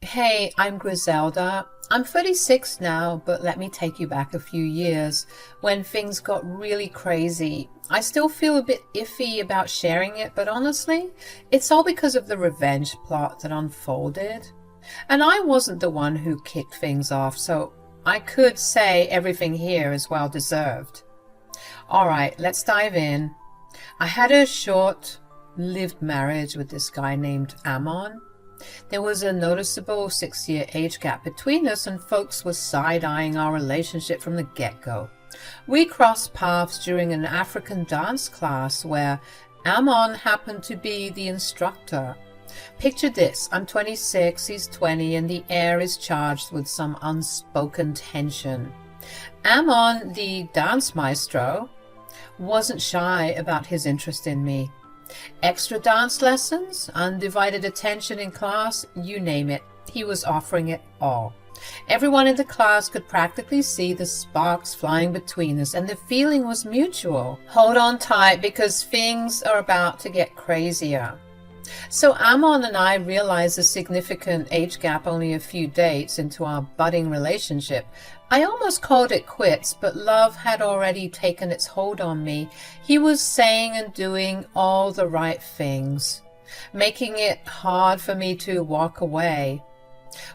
Hey, I'm Griselda. I'm 36 now, but let me take you back a few years when things got really crazy. I still feel a bit iffy about sharing it, but honestly, it's all because of the revenge plot that unfolded. And I wasn't the one who kicked things off, so I could say everything here is well deserved. All right, let's dive in. I had a short-lived marriage with this guy named Amon. There was a noticeable 6-year age gap between us, and folks were side-eyeing our relationship from the get-go. We crossed paths during an African dance class where Amon happened to be the instructor. Picture this, I'm 26, he's 20, and the air is charged with some unspoken tension. Amon, the dance maestro, wasn't shy about his interest in me. Extra dance lessons, undivided attention in class, you name it, he was offering it all. Everyone in the class could practically see the sparks flying between us, and the feeling was mutual. Hold on tight because things are about to get crazier. So Amon and I realized the significant age gap only a few dates into our budding relationship. I almost called it quits, but love had already taken its hold on me. He was saying and doing all the right things, making it hard for me to walk away.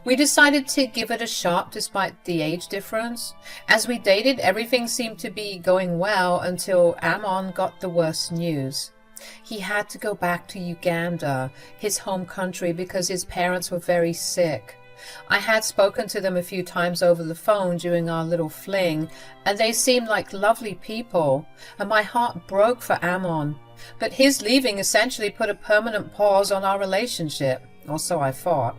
We decided to give it a shot despite the age difference. As we dated, everything seemed to be going well until Amon got the worst news. He had to go back to Uganda, his home country, because his parents were very sick. I had spoken to them a few times over the phone during our little fling, and they seemed like lovely people, and my heart broke for Amon. But his leaving essentially put a permanent pause on our relationship, or so I thought.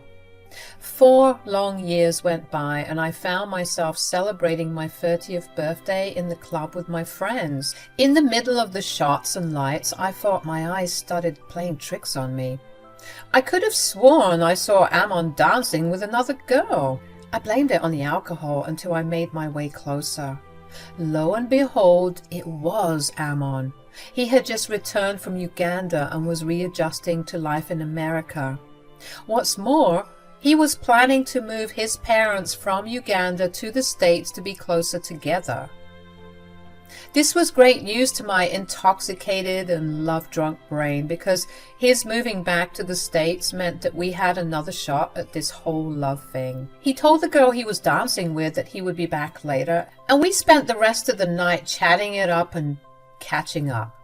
4 long years went by, and I found myself celebrating my 30th birthday in the club with my friends. In the middle of the shots and lights, I thought my eyes started playing tricks on me. I could have sworn I saw Amon dancing with another girl. I blamed it on the alcohol until I made my way closer. Lo and behold, it was Amon. He had just returned from Uganda and was readjusting to life in America. What's more, he was planning to move his parents from Uganda to the States to be closer together. This was great news to my intoxicated and love-drunk brain, because his moving back to the States meant that we had another shot at this whole love thing. He told the girl he was dancing with that he would be back later, and we spent the rest of the night chatting it up and catching up.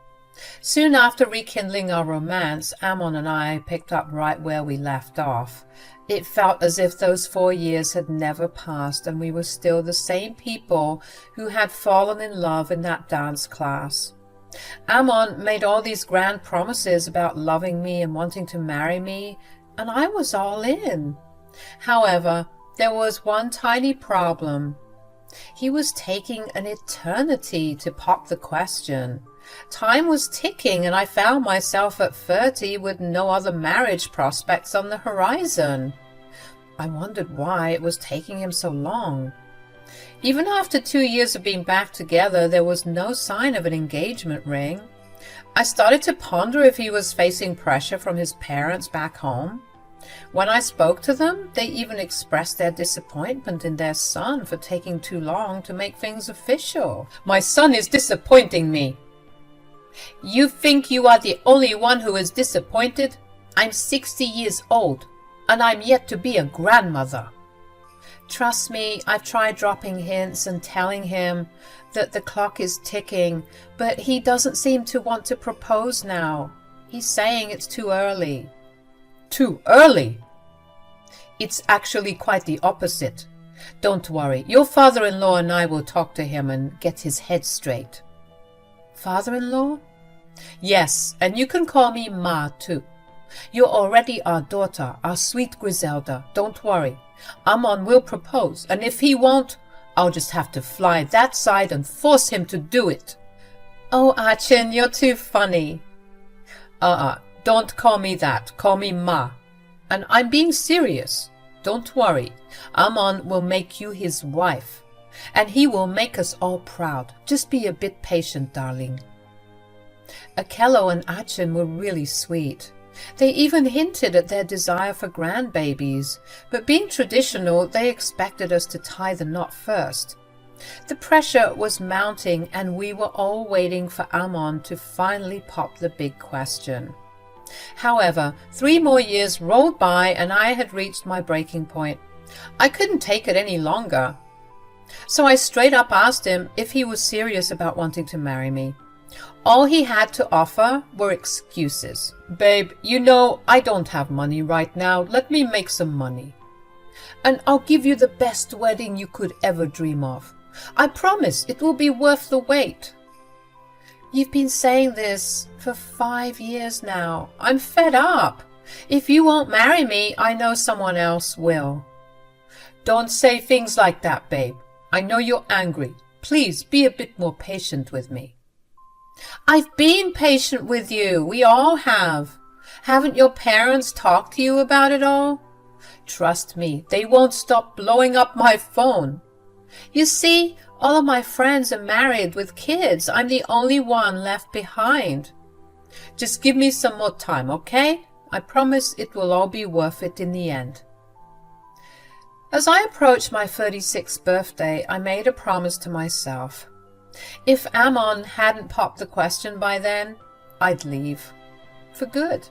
Soon after rekindling our romance, Amon and I picked up right where we left off. It felt as if those 4 years had never passed, and we were still the same people who had fallen in love in that dance class. Amon made all these grand promises about loving me and wanting to marry me, and I was all in. However, there was one tiny problem. He was taking an eternity to pop the question. Time was ticking, and I found myself at 30 with no other marriage prospects on the horizon. I wondered why it was taking him so long. Even after 2 years of being back together, there was no sign of an engagement ring. I started to ponder if he was facing pressure from his parents back home. When I spoke to them, they even expressed their disappointment in their son for taking too long to make things official. "My son is disappointing me." "You think you are the only one who is disappointed? I'm 60 years old, and I'm yet to be a grandmother." Trust me, I've tried dropping hints and telling him that the clock is ticking, but he doesn't seem to want to propose now. He's saying it's too early. Too early? It's actually quite the opposite. Don't worry, your father-in-law and I will talk to him and get his head straight. Father-in-law? Yes, and you can call me Ma too. You're already our daughter, our sweet Griselda. Don't worry. Amon will propose, and if he won't, I'll just have to fly that side and force him to do it. Oh, Achin, you're too funny. Don't call me that. Call me Ma. And I'm being serious. Don't worry. Amon will make you his wife, and he will make us all proud. Just be a bit patient, darling. Akello and Achin were really sweet. They even hinted at their desire for grandbabies, but being traditional, they expected us to tie the knot first. The pressure was mounting, and we were all waiting for Amon to finally pop the big question. However, 3 more years rolled by and I had reached my breaking point. I couldn't take it any longer. So I straight up asked him if he was serious about wanting to marry me. All he had to offer were excuses. "Babe, you know I don't have money right now. Let me make some money. And I'll give you the best wedding you could ever dream of. I promise it will be worth the wait." You've been saying this for 5 years now. I'm fed up. If you won't marry me, I know someone else will. Don't say things like that, babe. I know you're angry. Please be a bit more patient with me. I've been patient with you. We all have. Haven't your parents talked to you about it all? Trust me, they won't stop blowing up my phone. You see, all of my friends are married with kids. I'm the only one left behind. Just give me some more time, okay? I promise it will all be worth it in the end. As I approached my 36th birthday, I made a promise to myself. If Amon hadn't popped the question by then, I'd leave. For good.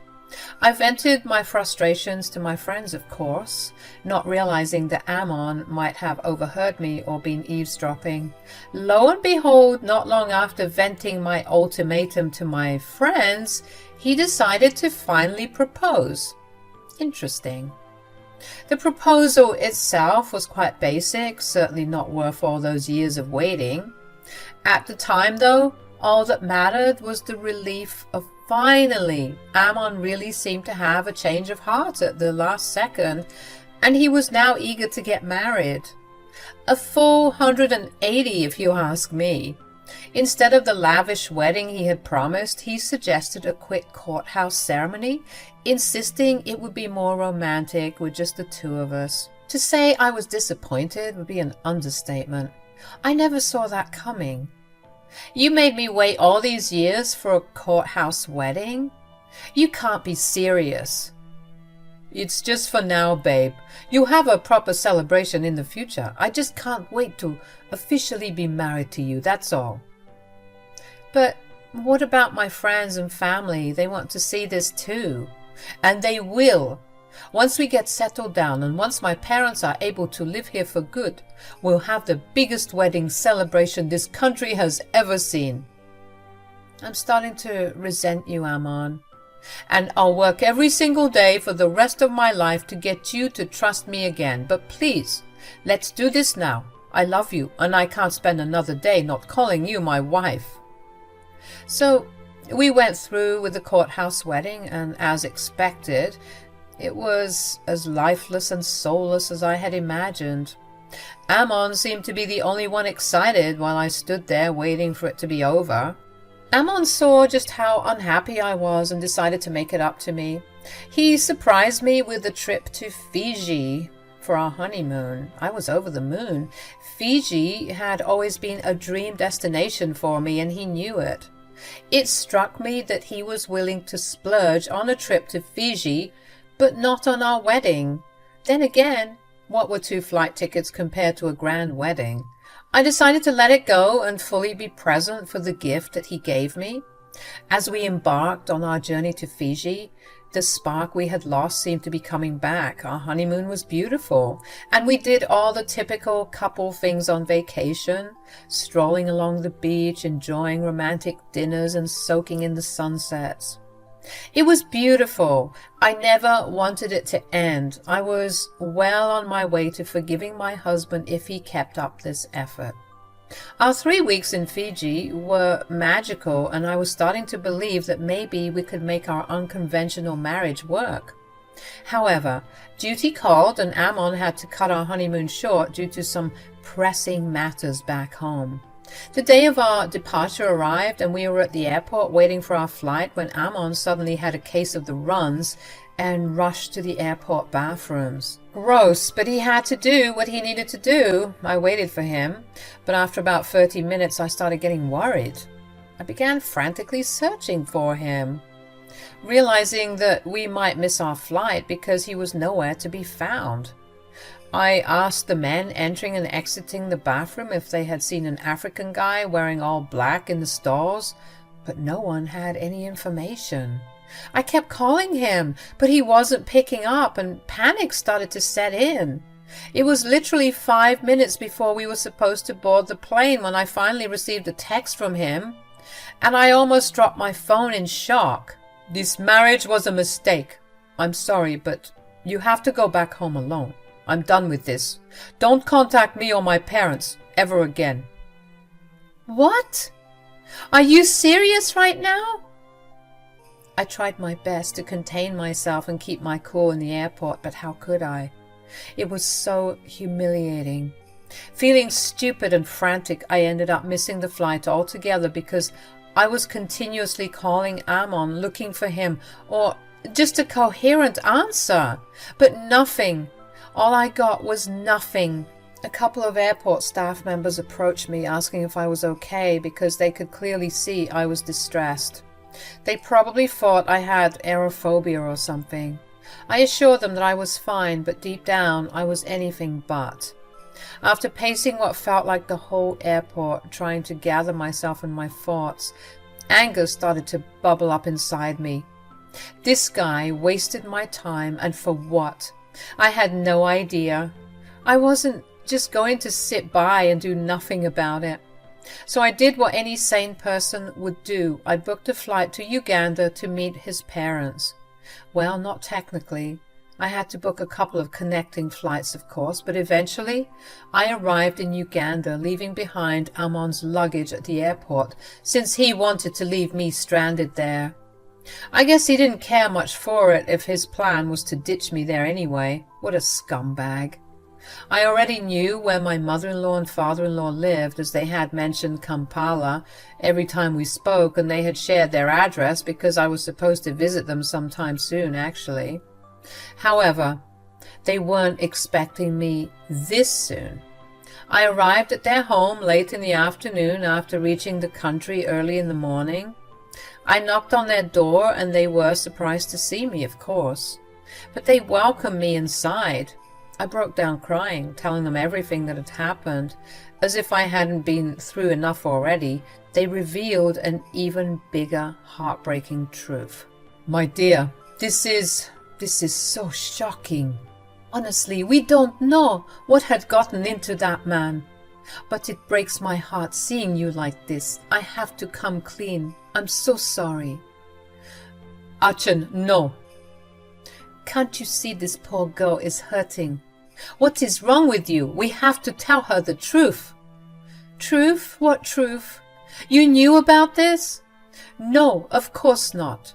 I vented my frustrations to my friends, of course, not realizing that Amon might have overheard me or been eavesdropping. Lo and behold, not long after venting my ultimatum to my friends, he decided to finally propose. Interesting. The proposal itself was quite basic, certainly not worth all those years of waiting. At the time, though, all that mattered was the relief of finally. Amon really seemed to have a change of heart at the last second, and he was now eager to get married. A full 180, if you ask me. Instead of the lavish wedding he had promised, he suggested a quick courthouse ceremony, insisting it would be more romantic with just the two of us. To say I was disappointed would be an understatement. I never saw that coming. You made me wait all these years for a courthouse wedding? You can't be serious. It's just for now, babe. You'll have a proper celebration in the future. I just can't wait to officially be married to you, that's all. But what about my friends and family? They want to see this too. And they will. Once we get settled down and once my parents are able to live here for good, we'll have the biggest wedding celebration this country has ever seen. I'm starting to resent you, Amon. And I'll work every single day for the rest of my life to get you to trust me again. But please, let's do this now. I love you, and I can't spend another day not calling you my wife. So we went through with the courthouse wedding, and as expected, it was as lifeless and soulless as I had imagined. Amon seemed to be the only one excited while I stood there waiting for it to be over. Amon saw just how unhappy I was and decided to make it up to me. He surprised me with a trip to Fiji for our honeymoon. I was over the moon. Fiji had always been a dream destination for me, and he knew it. It struck me that he was willing to splurge on a trip to Fiji, but not on our wedding. Then again, what were 2 flight tickets compared to a grand wedding? I decided to let it go and fully be present for the gift that he gave me. As we embarked on our journey to Fiji, the spark we had lost seemed to be coming back. Our honeymoon was beautiful, and we did all the typical couple things on vacation, strolling along the beach, enjoying romantic dinners and soaking in the sunsets. It was beautiful. I never wanted it to end. I was well on my way to forgiving my husband if he kept up this effort. Our 3 weeks in Fiji were magical, and I was starting to believe that maybe we could make our unconventional marriage work. However, duty called, and Amon had to cut our honeymoon short due to some pressing matters back home. The day of our departure arrived, and we were at the airport waiting for our flight when Amon suddenly had a case of the runs and rushed to the airport bathrooms. Gross, but he had to do what he needed to do. I waited for him, but after about 30 minutes I started getting worried. I began frantically searching for him. realizing that we might miss our flight because he was nowhere to be found. I asked the men entering and exiting the bathroom if they had seen an African guy wearing all black in the stalls, but no one had any information. I kept calling him, but he wasn't picking up, and panic started to set in. It was literally 5 minutes before we were supposed to board the plane when I finally received a text from him, and I almost dropped my phone in shock. "This marriage was a mistake. I'm sorry, but you have to go back home alone. I'm done with this. Don't contact me or my parents ever again." What? Are you serious right now? I tried my best to contain myself and keep my cool in the airport, but how could I? It was so humiliating. Feeling stupid and frantic, I ended up missing the flight altogether because I was continuously calling Amon, looking for him, or just a coherent answer. But nothing. All I got was nothing. A couple of airport staff members approached me asking if I was okay because they could clearly see I was distressed. They probably thought I had aerophobia or something. I assured them that I was fine, but deep down I was anything but. After pacing what felt like the whole airport, trying to gather myself and my thoughts, anger started to bubble up inside me. This guy wasted my time, and for what? I had no idea. I wasn't just going to sit by and do nothing about it. So I did what any sane person would do. I booked a flight to Uganda to meet his parents. Well, not technically. I had to book a couple of connecting flights, of course, but eventually I arrived in Uganda, leaving behind Amon's luggage at the airport, since he wanted to leave me stranded there. I guess he didn't care much for it if his plan was to ditch me there anyway. What a scumbag. I already knew where my mother-in-law and father-in-law lived, as they had mentioned Kampala every time we spoke, and they had shared their address because I was supposed to visit them sometime soon, actually. However, they weren't expecting me this soon. I arrived at their home late in the afternoon after reaching the country early in the morning. I knocked on their door, and they were surprised to see me, of course. But they welcomed me inside. I broke down crying, telling them everything that had happened. As if I hadn't been through enough already, they revealed an even bigger, heartbreaking truth. "My dear, this is so shocking. Honestly, we don't know what had gotten into that man. But it breaks my heart seeing you like this. I have to come clean. I'm so sorry." "Achin, no." "Can't you see this poor girl is hurting? What is wrong with you? We have to tell her the truth." "Truth? What truth? You knew about this?" "No, of course not.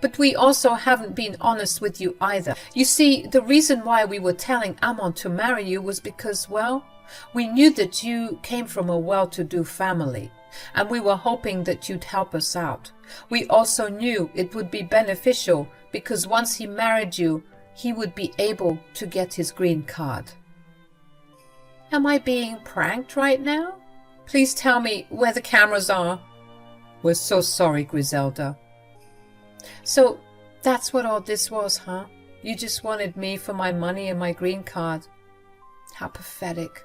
But we also haven't been honest with you either. You see, the reason why we were telling Amon to marry you was because, well, we knew that you came from a well-to-do family, and we were hoping that you'd help us out. We also knew it would be beneficial because once he married you, he would be able to get his green card." Am I being pranked right now? Please tell me where the cameras are. "We're so sorry, Griselda." "So that's what all this was, huh? You just wanted me for my money and my green card. How pathetic.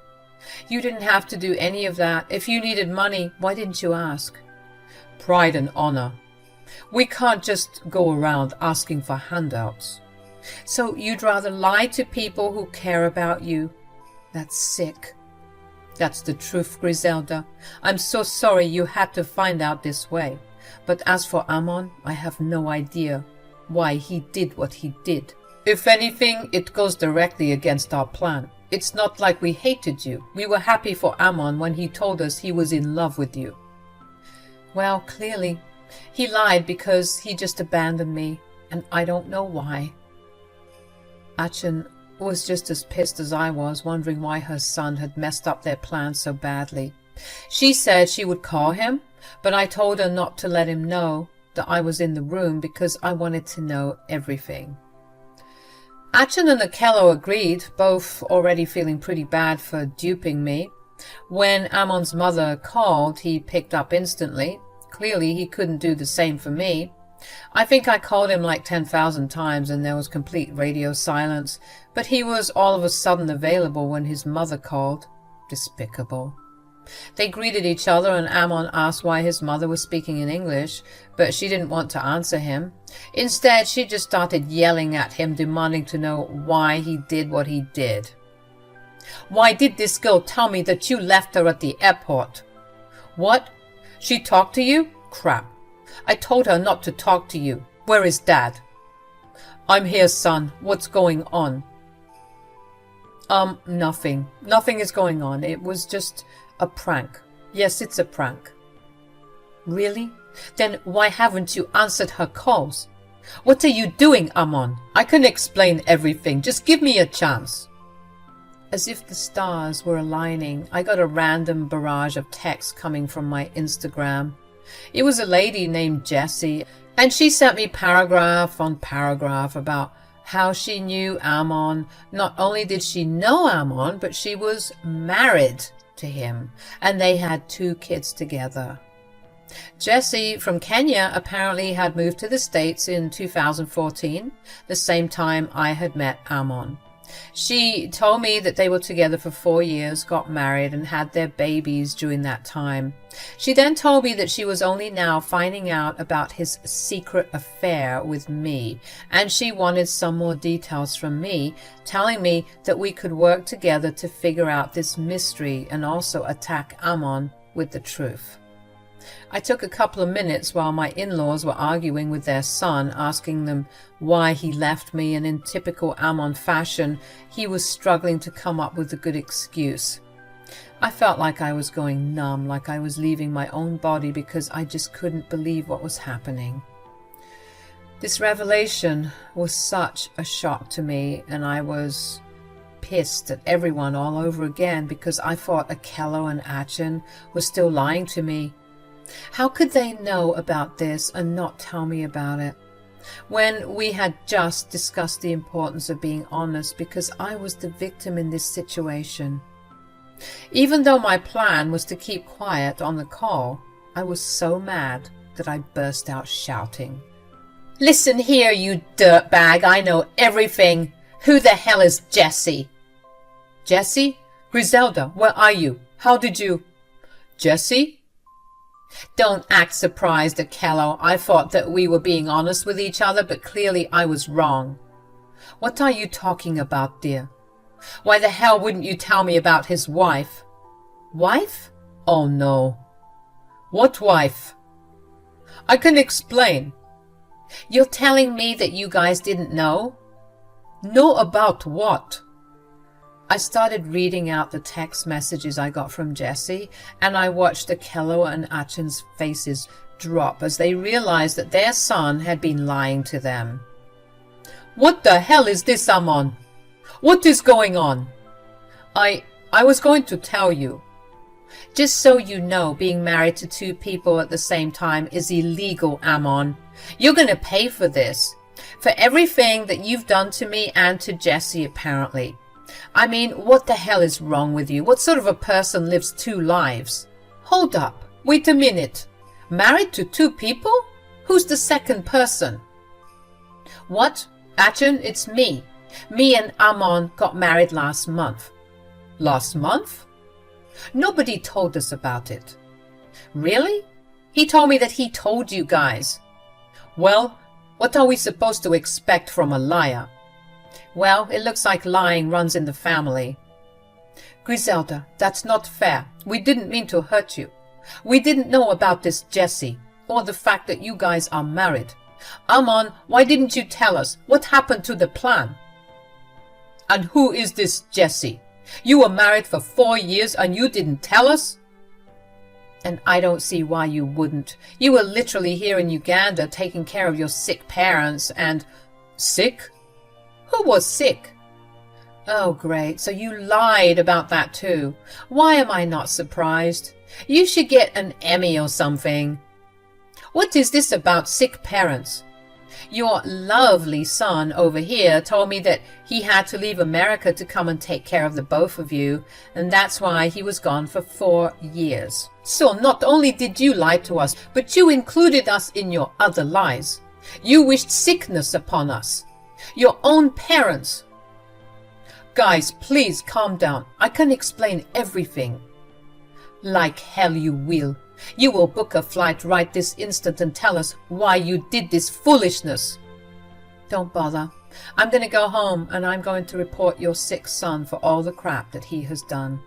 You didn't have to do any of that. If you needed money, why didn't you ask?" "Pride and honor. We can't just go around asking for handouts." "So you'd rather lie to people who care about you? That's sick." "That's the truth, Griselda. I'm so sorry you had to find out this way. But as for Amon, I have no idea why he did what he did. If anything, it goes directly against our plan. It's not like we hated you. We were happy for Amon when he told us he was in love with you." "Well, clearly, he lied because he just abandoned me, and I don't know why." Achin was just as pissed as I was, wondering why her son had messed up their plans so badly. She said she would call him, but I told her not to let him know that I was in the room because I wanted to know everything. Achin and Akello agreed, both already feeling pretty bad for duping me. When Amon's mother called, he picked up instantly. Clearly, he couldn't do the same for me. I think I called him like 10,000 times and there was complete radio silence, but he was all of a sudden available when his mother called. Despicable. They greeted each other and Ammon asked why his mother was speaking in English, but she didn't want to answer him. Instead, she just started yelling at him, demanding to know why he did what he did. Why did this girl tell me that you left her at the airport? What? She talked to you? Crap. I told her not to talk to you. Where is Dad? I'm here, son. What's going on? Nothing. Nothing is going on. It was just a prank. Yes, it's a prank. Really? Then why haven't you answered her calls? What are you doing, Ammon? I can explain everything. Just give me a chance. As if the stars were aligning, I got a random barrage of texts coming from my Instagram. It was a lady named Jessie, and she sent me paragraph on paragraph about how she knew Ammon. Not only did she know Ammon, but she was married to him, and they had 2 kids together. Jessie from Kenya apparently had moved to the States in 2014, the same time I had met Ammon. She told me that they were together for 4 years, got married, and had their babies during that time. She then told me that she was only now finding out about his secret affair with me, and she wanted some more details from me, telling me that we could work together to figure out this mystery and also attack Ammon with the truth. I took a couple of minutes while my in-laws were arguing with their son, asking them why he left me, and in typical Ammon fashion, he was struggling to come up with a good excuse. I felt like I was going numb, like I was leaving my own body because I just couldn't believe what was happening. This revelation was such a shock to me, and I was pissed at everyone all over again because I thought Akello and Achin were still lying to me. How could they know about this and not tell me about it, when we had just discussed the importance of being honest because I was the victim in this situation? Even though my plan was to keep quiet on the call, I was so mad that I burst out shouting. Listen here, you dirtbag, I know everything. Who the hell is Jessie? Jessie? Griselda, where are you? How did you... Jessie? Don't act surprised, Akello. I thought that we were being honest with each other, but clearly I was wrong. What are you talking about, dear? Why the hell wouldn't you tell me about his wife? Wife? Oh no. What wife? I can explain. You're telling me that you guys didn't know? Know about what? I started reading out the text messages I got from Jessie, and I watched Akello and Achin's faces drop as they realized that their son had been lying to them. What the hell is this, Ammon? What is going on? I was going to tell you. Just so you know, being married to 2 people at the same time is illegal, Ammon. You're going to pay for this. For everything that you've done to me and to Jessie, apparently. I mean, what the hell is wrong with you? What sort of a person lives 2 lives? Hold up. Wait a minute. Married to 2 people? Who's the second person? What? Achin, it's me. Me and Ammon got married last month. Last month? Nobody told us about it. Really? He told me that he told you guys. Well, what are we supposed to expect from a liar? Well, it looks like lying runs in the family. Griselda, that's not fair. We didn't mean to hurt you. We didn't know about this Jessie, or the fact that you guys are married. Ammon, why didn't you tell us? What happened to the plan? And who is this Jessie? You were married for 4 years and you didn't tell us? And I don't see why you wouldn't. You were literally here in Uganda taking care of your sick parents and... Sick? Who was sick? Oh, great. So you lied about that too. Why am I not surprised? You should get an Emmy or something. What is this about sick parents? Your lovely son over here told me that he had to leave America to come and take care of the both of you, and that's why he was gone for 4 years. So not only did you lie to us, but you included us in your other lies. You wished sickness upon us. Your own parents. Guys, please calm down. I can explain everything. Like hell you will. You will book a flight right this instant and tell us why you did this foolishness. Don't bother. I'm going to go home and I'm going to report your sick son for all the crap that he has done.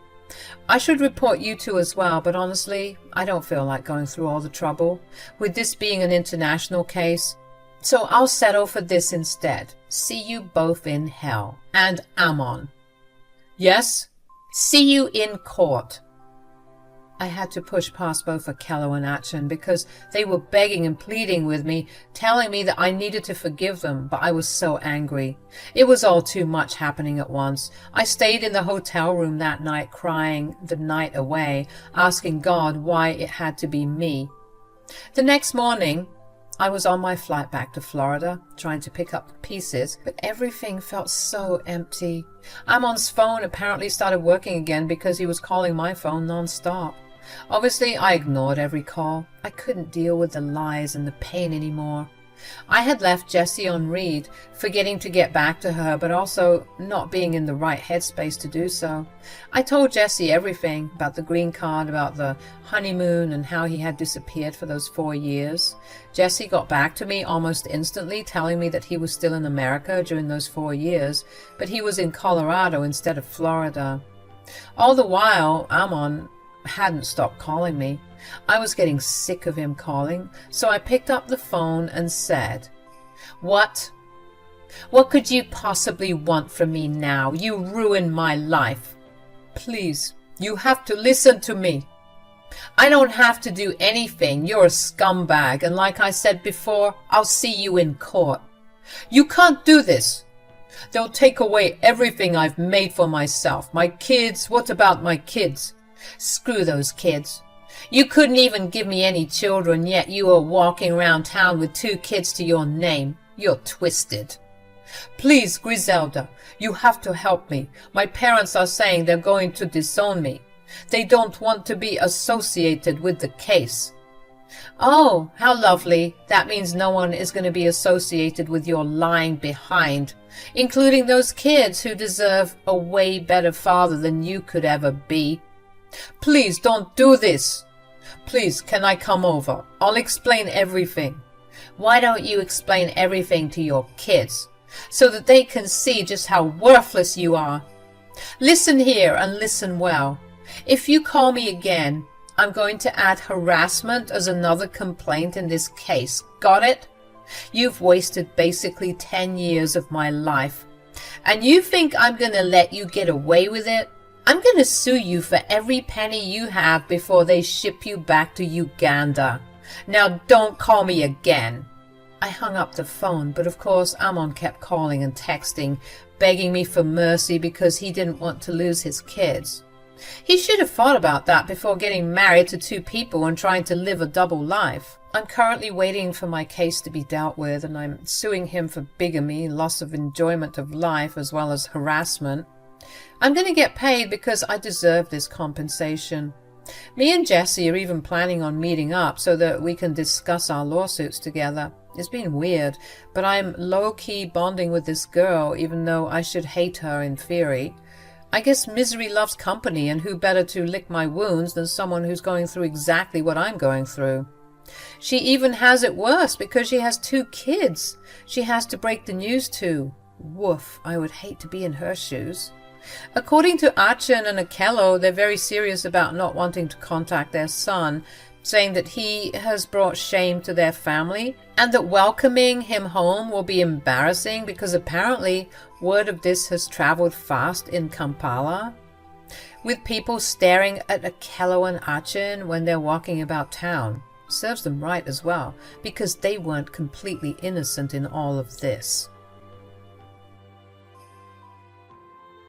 I should report you two as well, but honestly, I don't feel like going through all the trouble, with this being an international case. So I'll settle for this instead. See you both in hell. And Ammon. Yes? See you in court. I had to push past both Akello and Achin because they were begging and pleading with me, telling me that I needed to forgive them, but I was so angry. It was all too much happening at once. I stayed in the hotel room that night crying the night away, asking God why it had to be me. The next morning, I was on my flight back to Florida, trying to pick up the pieces, but everything felt so empty. Ammon's phone apparently started working again because he was calling my phone non-stop. Obviously, I ignored every call. I couldn't deal with the lies and the pain anymore. I had left Jessie on read, forgetting to get back to her, but also not being in the right headspace to do so. I told Jessie everything about the green card, about the honeymoon, and how he had disappeared for those 4 years. Jessie got back to me almost instantly, telling me that he was still in America during those 4 years, but he was in Colorado instead of Florida. All the while, Ammon hadn't stopped calling me. I was getting sick of him calling, so I picked up the phone and said, What? What could you possibly want from me now? You ruined my life. Please, you have to listen to me. I don't have to do anything. You're a scumbag, and like I said before, I'll see you in court. You can't do this. They'll take away everything I've made for myself. My kids, what about my kids? Screw those kids. You couldn't even give me any children, yet you are walking around town with 2 kids to your name. You're twisted. Please, Griselda, you have to help me. My parents are saying they're going to disown me. They don't want to be associated with the case. Oh, how lovely. That means no one is going to be associated with your lying behind, including those kids who deserve a way better father than you could ever be. Please don't do this. Please, can I come over? I'll explain everything. Why don't you explain everything to your kids so that they can see just how worthless you are? Listen here and listen well. If you call me again, I'm going to add harassment as another complaint in this case. Got it? You've wasted basically 10 years of my life. And you think I'm going to let you get away with it? I'm going to sue you for every penny you have before they ship you back to Uganda. Now don't call me again. I hung up the phone, but of course Ammon kept calling and texting, begging me for mercy because he didn't want to lose his kids. He should have thought about that before getting married to 2 people and trying to live a double life. I'm currently waiting for my case to be dealt with, and I'm suing him for bigamy, loss of enjoyment of life, as well as harassment. I'm going to get paid because I deserve this compensation. Me and Jessie are even planning on meeting up so that we can discuss our lawsuits together. It's been weird, but I'm low-key bonding with this girl, even though I should hate her in theory. I guess misery loves company, and who better to lick my wounds than someone who's going through exactly what I'm going through. She even has it worse because she has 2 kids she has to break the news to. Woof, I would hate to be in her shoes. According to Achin and Akello, they're very serious about not wanting to contact their son, saying that he has brought shame to their family and that welcoming him home will be embarrassing because apparently word of this has traveled fast in Kampala, with people staring at Akello and Achin when they're walking about town. Serves them right as well, because they weren't completely innocent in all of this.